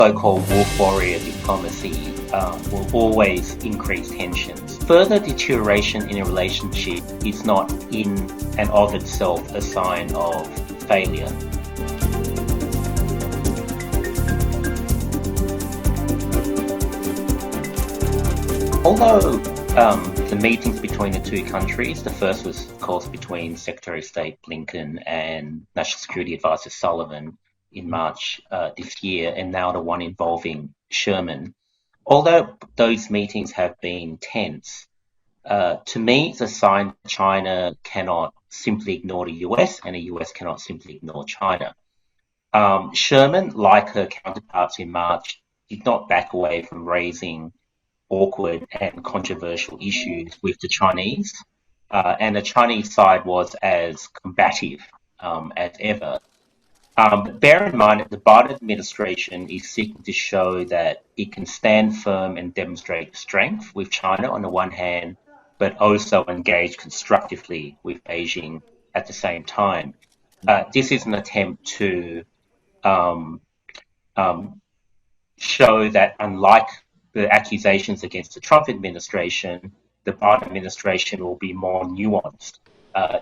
so-called wolf warrior diplomacy will always increase tensions. Further deterioration in a relationship is not in and of itself a sign of failure. Although the meetings between the two countries, the first was, of course, between Secretary of State Blinken and National Security Advisor Sullivan in March this year, and now the one involving Sherman. Although those meetings have been tense, to me it's a sign that China cannot simply ignore the US and the US cannot simply ignore China. Sherman, like her counterparts in March, did not back away from raising awkward and controversial issues with the Chinese, and the Chinese side was as combative as ever. But bear in mind that the Biden administration is seeking to show that it can stand firm and demonstrate strength with China on the one hand, but also engage constructively with Beijing at the same time. This is an attempt to um, show that unlike the accusations against the Trump administration, the Biden administration will be more nuanced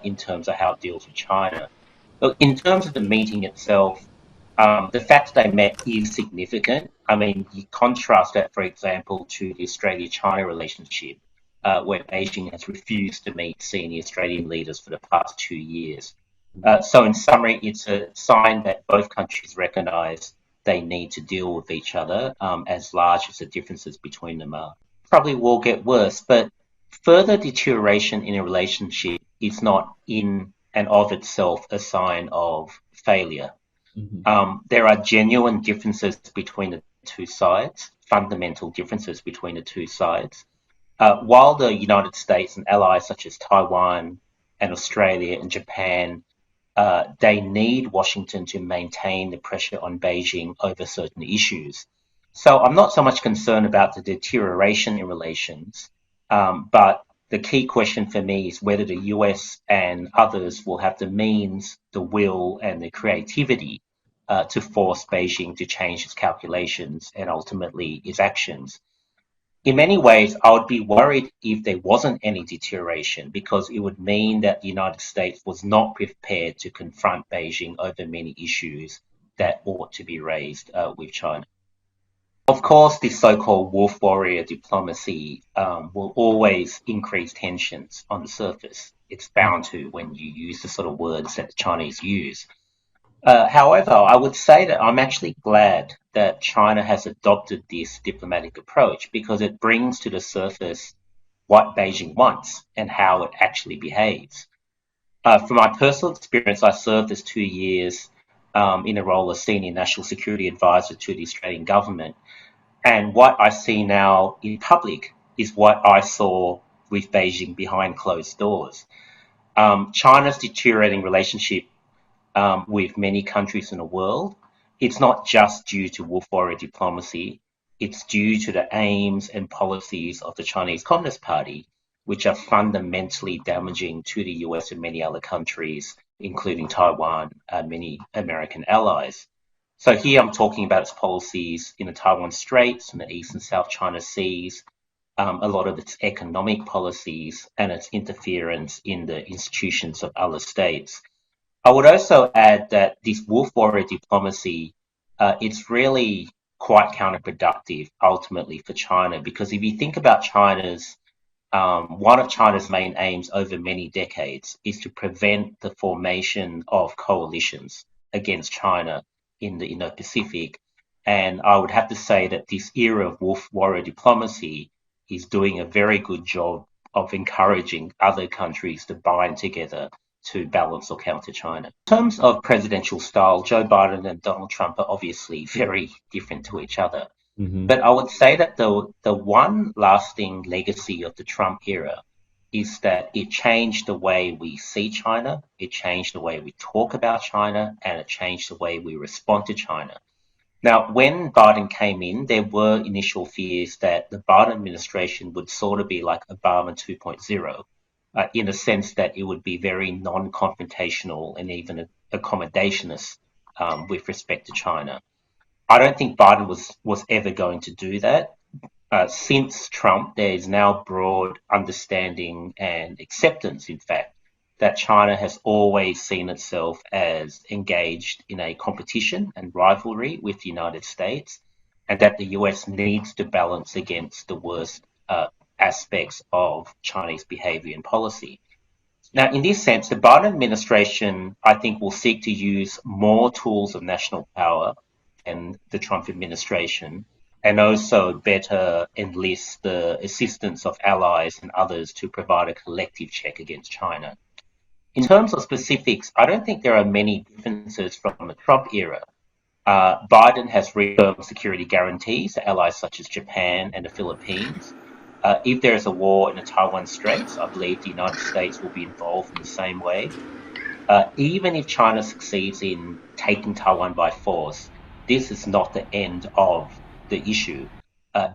in terms of how it deals with China. But in terms of the meeting itself, the fact that they met is significant. I mean, you contrast that, for example, to the Australia-China relationship, where Beijing has refused to meet senior Australian leaders for the past 2 years. So in summary, it's a sign that both countries recognise they need to deal with each other, as large as the differences between them are. Probably will get worse, but further deterioration in a relationship is not in and of itself a sign of failure. There are genuine differences between the two sides, fundamental differences between the two sides. While the United States and allies such as Taiwan and Australia and Japan, they need Washington to maintain the pressure on Beijing over certain issues. So I'm not so much concerned about the deterioration in relations, but the key question for me is whether the US and others will have the means, the will, and the creativity to force Beijing to change its calculations and ultimately its actions. In many ways, I would be worried if there wasn't any deterioration because it would mean that the United States was not prepared to confront Beijing over many issues that ought to be raised with China. Of course, this so-called wolf warrior diplomacy will always increase tensions on the surface. It's bound to when you use the sort of words that the Chinese use. However, I would say that I'm actually glad that China has adopted this diplomatic approach because it brings to the surface what Beijing wants and how it actually behaves. From my personal experience, I served as 2 years in the role of Senior National Security Advisor to the Australian government. And what I see now in public is what I saw with Beijing behind closed doors. China's deteriorating relationship with many countries in the world, it's not just due to wolf warrior diplomacy, it's due to the aims and policies of the Chinese Communist Party, which are fundamentally damaging to the US and many other countries, including Taiwan and many American allies. So here I'm talking about its policies in the Taiwan Straits and the East and South China Seas, a lot of its economic policies and its interference in the institutions of other states. I would also add that this wolf warrior diplomacy, it's really quite counterproductive ultimately for China because if you think about one of China's main aims over many decades is to prevent the formation of coalitions against China in the Indo-Pacific. And I would have to say that this era of wolf warrior diplomacy is doing a very good job of encouraging other countries to bind together to balance or counter China. In terms of presidential style, Joe Biden and Donald Trump are obviously very different to each other. But I would say that the one lasting legacy of the Trump era is that it changed the way we see China, it changed the way we talk about China, and it changed the way we respond to China. Now, when Biden came in, there were initial fears that the Biden administration would sort of be like Obama 2.0, in a sense that it would be very non-confrontational and even accommodationist with respect to China. I don't think Biden was ever going to do that. Since Trump, there is now broad understanding and acceptance, in fact, that China has always seen itself as engaged in a competition and rivalry with the United States, and that the US needs to balance against the worst aspects of Chinese behavior and policy. Now, in this sense, the Biden administration, I think, will seek to use more tools of national power than the Trump administration, and also better enlist the assistance of allies and others to provide a collective check against China. In terms of specifics, I don't think there are many differences from the Trump era. Biden has reaffirmed security guarantees to allies such as Japan and the Philippines. If there is a war in the Taiwan Straits, I believe the United States will be involved in the same way. Even if China succeeds in taking Taiwan by force, this is not the end of the issue.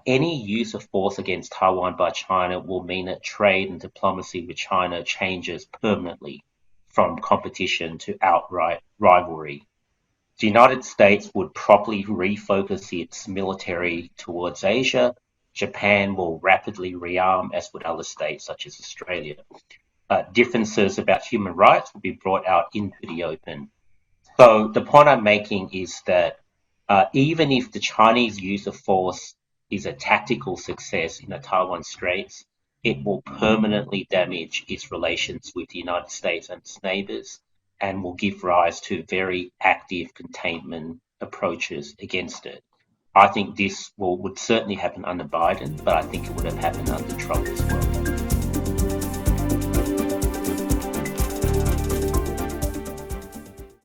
Any use of force against Taiwan by China will mean that trade and diplomacy with China changes permanently from competition to outright rivalry. The United States would probably refocus its military towards Asia. Japan will rapidly rearm, as would other states such as Australia. Differences about human rights will be brought out into the open. So the point I'm making is that even if the Chinese use of force is a tactical success in the Taiwan Straits, it will permanently damage its relations with the United States and its neighbors and will give rise to very active containment approaches against it. I think this would certainly happen under Biden, but I think it would have happened under Trump as well.